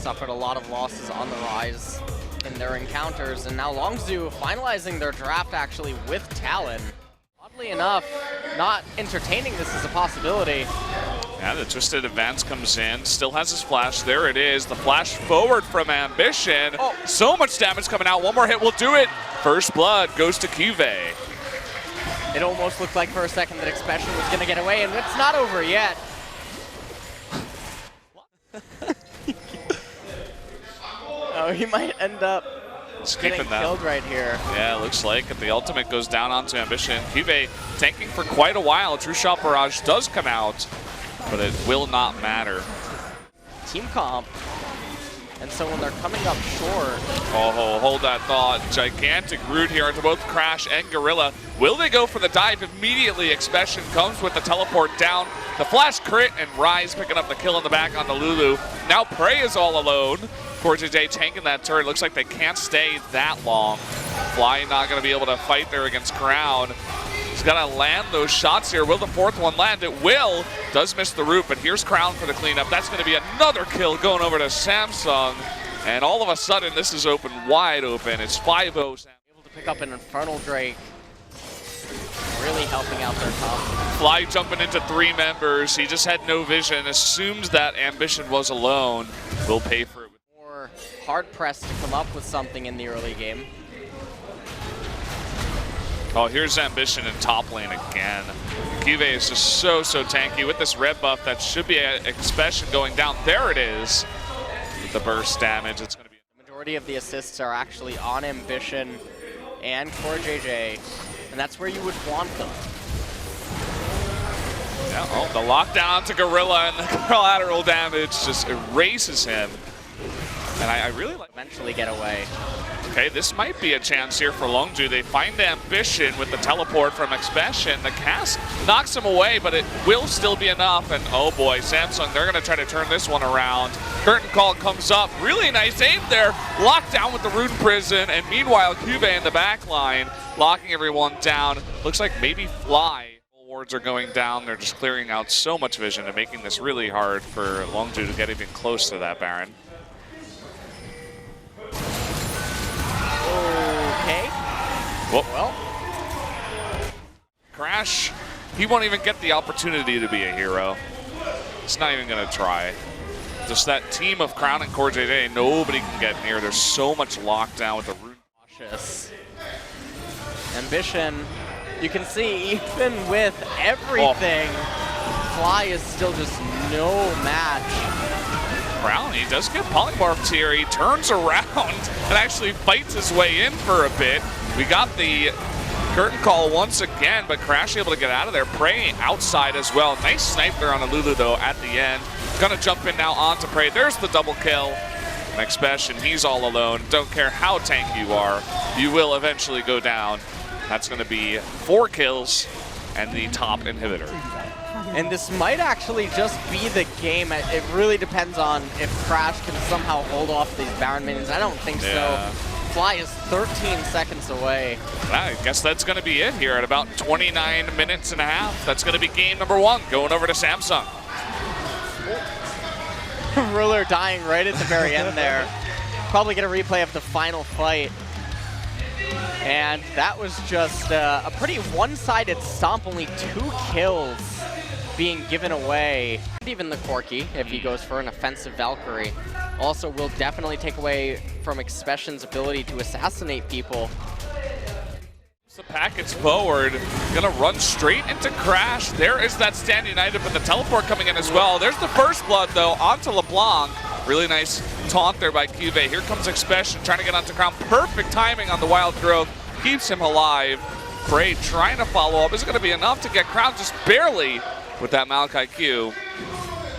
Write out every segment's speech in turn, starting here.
suffered a lot of losses on the rise in their encounters, and now LongZhu finalizing their draft actually with Talon. Oddly enough, not entertaining this as a possibility. Yeah, the Twisted Advance comes in, still has his flash. There it is, the flash forward from Ambition. Oh. So much damage coming out, one more hit will do it. First blood goes to Cuvée. It almost looked like for a second that Expression was going to get away, and it's not over yet. Oh, he might end up getting killed right here. Yeah, it looks like the ultimate goes down onto Ambition. Cuvée tanking for quite a while. True Shot Barrage does come out, but it will not matter. Team comp. And so when they're coming up short... Oh, hold that thought. Gigantic root here into both Crash and Gorilla. Will they go for the dive? Immediately, Expression comes with the teleport down. The flash crit, and Rise picking up the kill in the back onto Lulu. Now Prey is all alone. KazaLoLLCShighlights tanking that turret. Looks like they can't stay that long. Fly not going to be able to fight there against Crown. He's got to land those shots here. Will the fourth one land? It will. Does miss the root, but here's Crown for the cleanup. That's going to be another kill going over to Samsung. And all of a sudden, this is open, wide open. It's 5-0. Able to pick up an Infernal Drake. Really helping out their top. Fly jumping into 3 members. He just had no vision. Assumes that Ambition was alone. Will pay for it. More hard-pressed to come up with something in the early game. Oh, here's Ambition in top lane again. Cuvée is just so tanky with this red buff. That should be an Expression going down. There it is. With the burst damage, it's going to be... The majority of the assists are actually on Ambition and KazaLoLLCShighlights, and that's where you would want them. Yeah, oh, the lockdown to Gorilla, and the collateral damage just erases him. And I really like... Eventually get away. Okay, this might be a chance here for LongZhu. They find Ambition with the teleport from Expression. The cast knocks him away, but it will still be enough. And oh boy, Samsung, they're going to try to turn this one around. Curtain Call comes up. Really nice aim there. Locked down with the Rune Prison. And meanwhile, Cuvée in the back line, locking everyone down. Looks like maybe Fly. Wards are going down. They're just clearing out so much vision and making this really hard for LongZhu to get even close to that Baron. Okay. Whoop. Well, Crash, he won't even get the opportunity to be a hero. He's not even going to try. Just that team of Crown and KazaLoLLCShighlights, nobody can get near. There's so much lockdown with the root. Cautious. Ambition, you can see even with everything, Fly is still just no match. Crown, he does get polymorphed here. He turns around and actually fights his way in for a bit. We got the curtain call once again, but Crash able to get out of there. Prey outside as well. Nice snipe there on Lulu though at the end. Gonna jump in now onto Prey. There's the double kill. Expression, he's all alone. Don't care how tanky you are, you will eventually go down. That's gonna be 4 kills and the top inhibitor. And this might actually just be the game. It really depends on if Crash can somehow hold off these Baron minions. I don't think so. Fly is 13 seconds away. I guess that's going to be it here at about 29 minutes and a half. That's going to be game number 1, going over to Samsung. Ruler dying right at the very end there. Probably get a replay of the final fight. And that was just a pretty one-sided stomp, only 2 kills being given away. Even the Corki, if he goes for an offensive Valkyrie, also will definitely take away from Expression's ability to assassinate people. The package forward, gonna run straight into Crash. There is that Stand United, but the teleport coming in as well. There's the first blood though, onto LeBlanc. Really nice taunt there by Cuvée. Here comes Expression, trying to get onto Crown. Perfect timing on the Wild Growth, keeps him alive. Prey trying to follow up. Is it gonna be enough to get Crown? Just barely with that Malachi Q.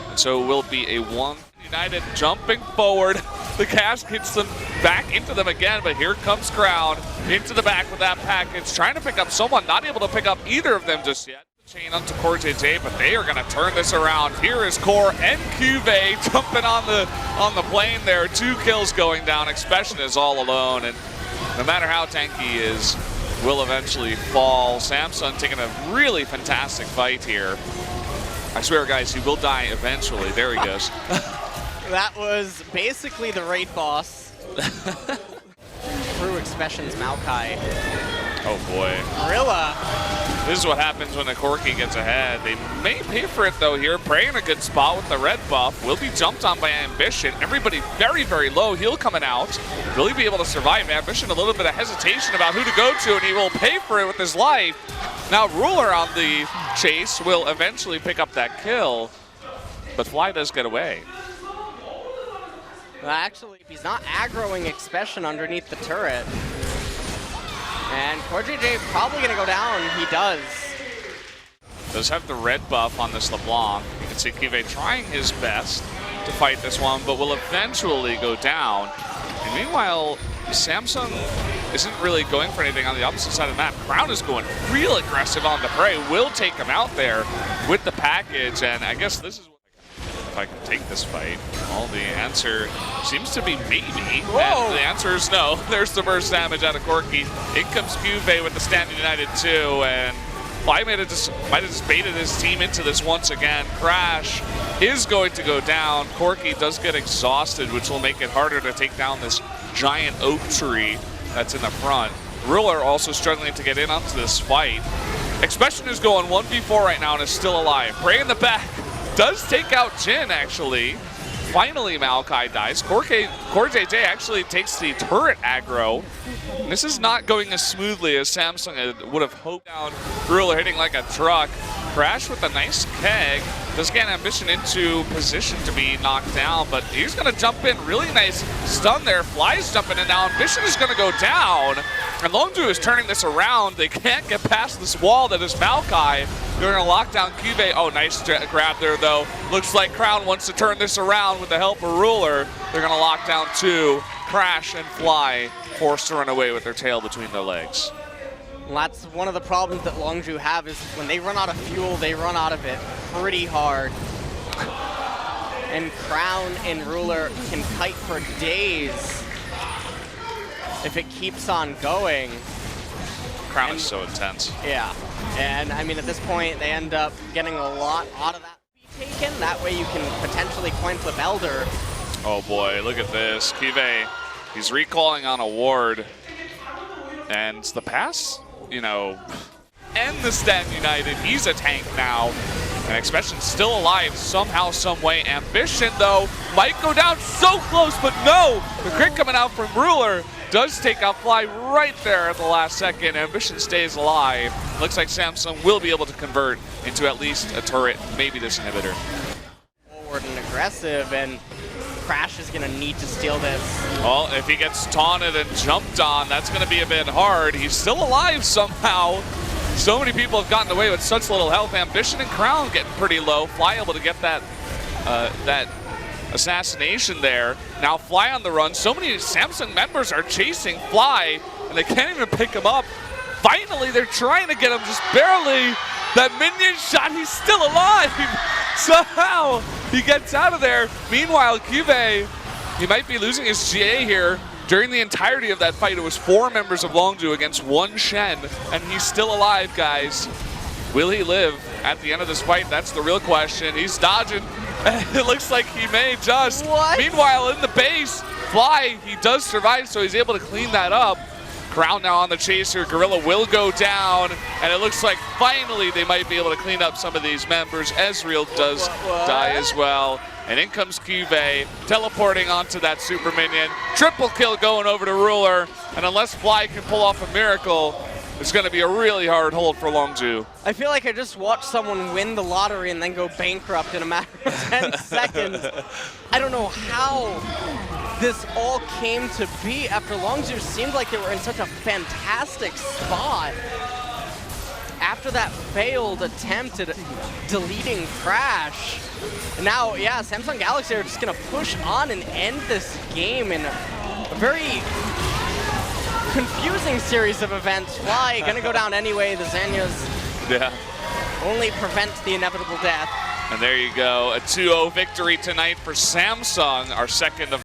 And so it will be a 1. United jumping forward. The cast hits them back into them again, but here comes Crown into the back with that package, trying to pick up someone, not able to pick up either of them just yet. Chain onto KazaLoLLCShighlights, but they are going to turn this around. Here is Core and Cuvée jumping on the plane there. 2 kills going down. Expression is all alone, and no matter how tanky he is, will eventually fall. Samsung taking a really fantastic fight here. I swear, guys, he will die eventually. There he goes. That was basically the raid boss. Through Expression's Maokai. Oh boy. Gorilla. This is what happens when a Corki gets ahead. They may pay for it though here. Prey in a good spot with the red buff. Will be jumped on by Ambition. Everybody very, very low. Heal coming out. Will he be able to survive? Ambition a little bit of hesitation about who to go to, and he will pay for it with his life. Now Ruler on the chase will eventually pick up that kill, but Fly does get away. Well, actually, if he's not aggroing Expression underneath the turret, and CoreJJ probably going to go down. He does. Does have the red buff on this LeBlanc. You can see Kive trying his best to fight this one, but will eventually go down. And meanwhile, Samsung isn't really going for anything on the opposite side of the map. Crown is going real aggressive on the Prey. Will take him out there with the package, and I guess this is what if I can take this fight. Well, the answer seems to be maybe. Whoa. And the answer is no. There's the burst damage out of Corki. In comes Juve with the Stand United 2, and Fly might have just baited his team into this once again. Crash is going to go down. Corki does get exhausted, which will make it harder to take down this giant oak tree that's in the front. Ruler also struggling to get in onto this fight. Expression is going 1v4 right now and is still alive. Prey in the back. Does take out Jin, actually. Finally, Maokai dies. CoreJJ actually takes the turret aggro. And this is not going as smoothly as Samsung would have hoped. Down, Ruler hitting like a truck. Crash with a nice keg. Does get Ambition into position to be knocked down, but he's going to jump in. Really nice stun there. Fly's jumping in now. Ambition is going to go down. And LongZhu is turning this around. They can't get past this wall that is Maokai. They're going to lock down Juve. Oh, nice grab there, though. Looks like Crown wants to turn this around with the help of Ruler. They're going to lock down two. Crash and Fly forced to run away with their tail between their legs. Well, that's one of the problems that LongZhu have is when they run out of fuel, they run out of it pretty hard. And Crown and Ruler can fight for days if it keeps on going. Crown is so intense. Yeah, and I mean at this point they end up getting a lot out of that to be taken. That way you can potentially coin flip Elder. Oh boy, look at this. Kive, he's recalling on a ward. And the pass, you know, and the Stand United, he's a tank now. And Expression's still alive somehow, some way. Ambition, though, might go down so close, but no! The crit coming out from Ruler does take out Fly right there at the last second. Ambition stays alive. Looks like Samsung will be able to convert into at least a turret, maybe this inhibitor. Forward and aggressive, and Crash is going to need to steal this. Well, if he gets taunted and jumped on, that's going to be a bit hard. He's still alive somehow. So many people have gotten away with such little health. Ambition and Crown getting pretty low. Fly able to get that that assassination there. Now Fly on the run. So many Samsung members are chasing Fly, and they can't even pick him up. Finally, they're trying to get him just barely. That minion shot, he's still alive. Somehow, he gets out of there. Meanwhile, Juve, he might be losing his GA here. During the entirety of that fight, it was 4 members of LongZhu against 1 Shen, and he's still alive, guys. Will he live at the end of this fight? That's the real question. He's dodging. It looks like he may just. What? Meanwhile, in the base, Fly, he does survive, so he's able to clean that up. Crown now on the chaser. Gorilla will go down, and it looks like finally they might be able to clean up some of these members. Ezreal does die as well. And in comes Juve, teleporting onto that super minion. Triple kill going over to Ruler, and unless Fly can pull off a miracle, it's going to be a really hard hold for LongZhu. I feel like I just watched someone win the lottery and then go bankrupt in a matter of 10 seconds. I don't know how this all came to be after LongZhu seemed like they were in such a fantastic spot. After that failed attempt at deleting Crash. And now, yeah, Samsung Galaxy are just going to push on and end this game in a very confusing series of events. Fly going to go down anyway. The Zanyas only prevent the inevitable death. And there you go, a 2-0 victory tonight for Samsung, our second of